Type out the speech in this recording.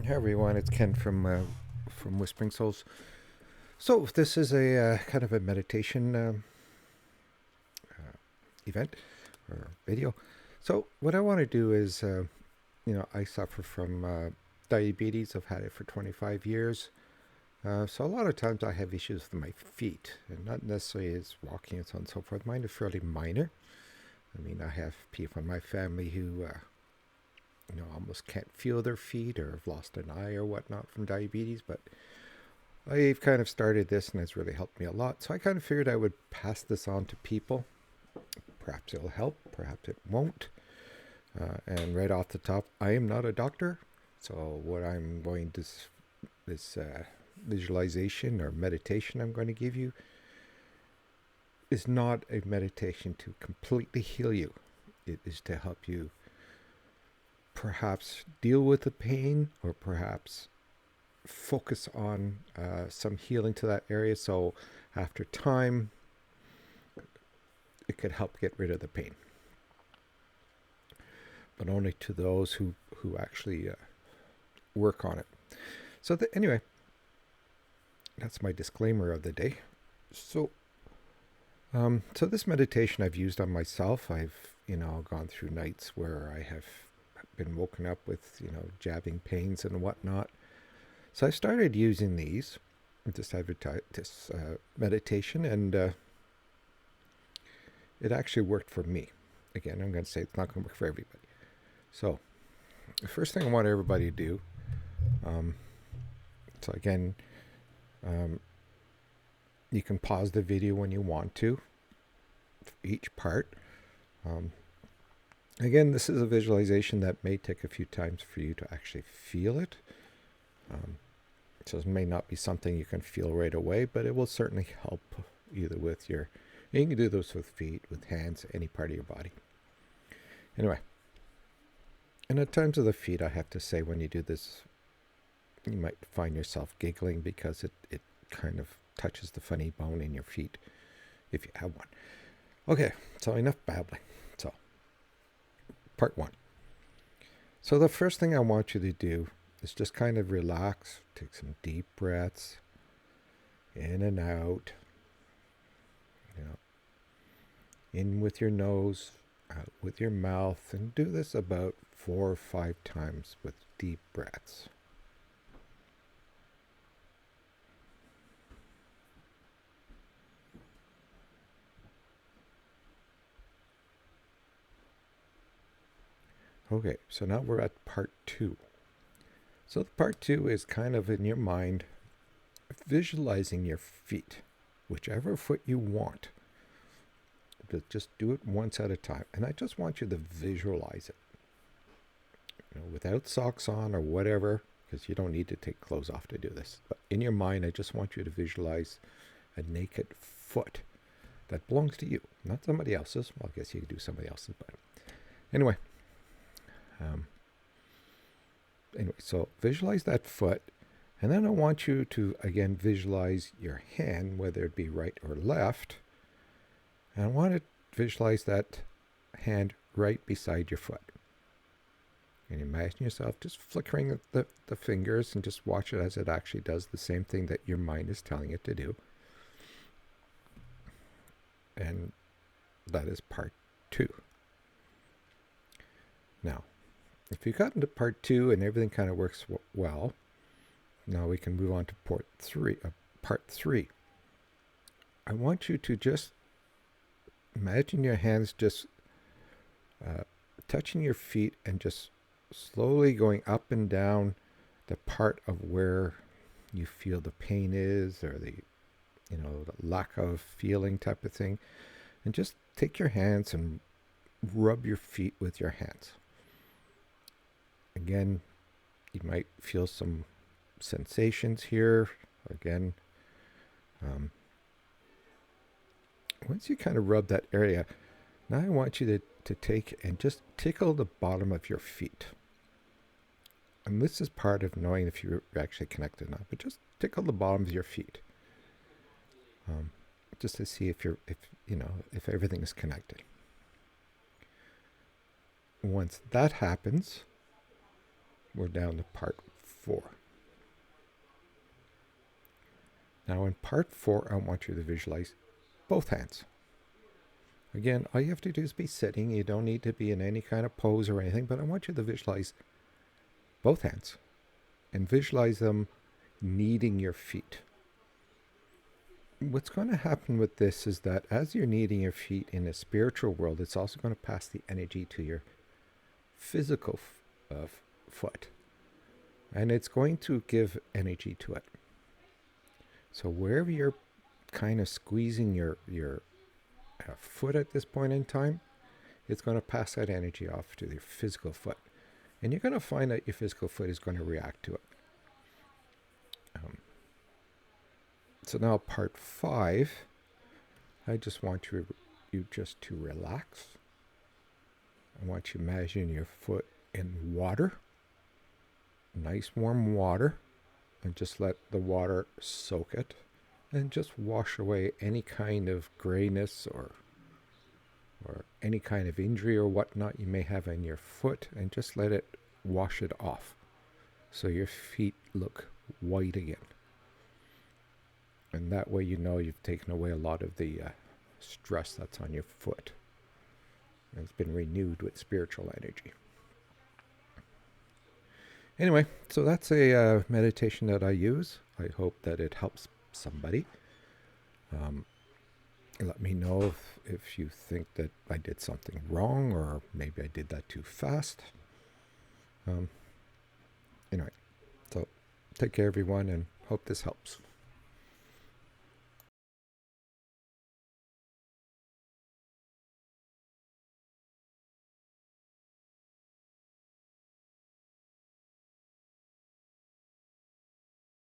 Hey everyone, it's Ken from Whispering Souls. So this is a kind of a meditation event or video. So what I want to do is, I suffer from diabetes. I've had it for 25 years. So a lot of times I have issues with my feet, and not necessarily as walking and so on and so forth. Mine are fairly minor. I mean, I have people in my family who, almost can't feel their feet or have lost an eye or whatnot from diabetes, but I've kind of started this and it's really helped me a lot. So I kind of figured I would pass this on to people. Perhaps it'll help, perhaps it won't. And right off the top, I am not a doctor. So what I'm going to, this visualization or meditation I'm going to give you is not a meditation to completely heal you. It is to help you perhaps deal with the pain or perhaps focus on some healing to that area. So after time, it could help get rid of the pain, but only to those who actually work on it. So anyway, that's my disclaimer of the day. So this meditation I've used on myself. I've gone through nights where I have been woken up with jabbing pains and whatnot. So I started using this meditation, and it actually worked for me. Again, I'm going to say it's not going to work for everybody. So the first thing I want everybody to do, um, so again, um, you can pause the video when you want to, each part. Um, again, this is a visualization that may take a few times for you to actually feel it. So it may not be something you can feel right away, but it will certainly help either with you can do this with feet, with hands, any part of your body. Anyway, and at times of the feet, I have to say when you do this, you might find yourself giggling because it kind of touches the funny bone in your feet, if you have one. Okay, so enough babbling. So, part one. So the first thing I want you to do is just kind of relax, take some deep breaths, in and out. In with your nose, out with your mouth, and do this about 4 or 5 times with deep breaths. Okay, so now we're at part 2. So the part 2 is kind of in your mind, visualizing your feet, whichever foot you want. But just do it once at a time. And I just want you to visualize it. Without socks on or whatever, because you don't need to take clothes off to do this. But in your mind, I just want you to visualize a naked foot that belongs to you, not somebody else's. Well, I guess you could do somebody else's, but anyway. So visualize that foot, and then I want you to again visualize your hand, whether it be right or left. And I want to visualize that hand right beside your foot. And imagine yourself just flickering the fingers and just watch it as it actually does the same thing that your mind is telling it to do. And that is part 2. Now, if you got into part 2 and everything kind of works well, now we can move on to part 3. I want you to just imagine your hands just touching your feet and just slowly going up and down the part of where you feel the pain is, or the lack of feeling type of thing. And just take your hands and rub your feet with your hands. Again, you might feel some sensations here. Again, once you kind of rub that area, now I want you to take and just tickle the bottom of your feet. And this is part of knowing if you're actually connected or not, but just tickle the bottoms of your feet. Just to see if everything is connected. Once that happens, we're down to part 4. Now in part 4, I want you to visualize both hands. Again, all you have to do is be sitting. You don't need to be in any kind of pose or anything, but I want you to visualize both hands and visualize them kneading your feet. What's going to happen with this is that as you're kneading your feet in a spiritual world, it's also going to pass the energy to your physical foot. And it's going to give energy to it. So wherever you're kind of squeezing your foot at this point in time, it's going to pass that energy off to your physical foot. And you're going to find that your physical foot is going to react to it. So now part 5, I just want you just to relax. I want you to imagine your foot in water, nice warm water, and just let the water soak it and just wash away any kind of grayness or any kind of injury or whatnot you may have in your foot, and just let it wash it off so your feet look white again. And that way you know you've taken away a lot of the stress that's on your foot. And it's been renewed with spiritual energy. Anyway, so that's a meditation that I use. I hope that it helps somebody. Let me know if you think that I did something wrong, or maybe I did that too fast. Anyway, so take care everyone, and hope this helps.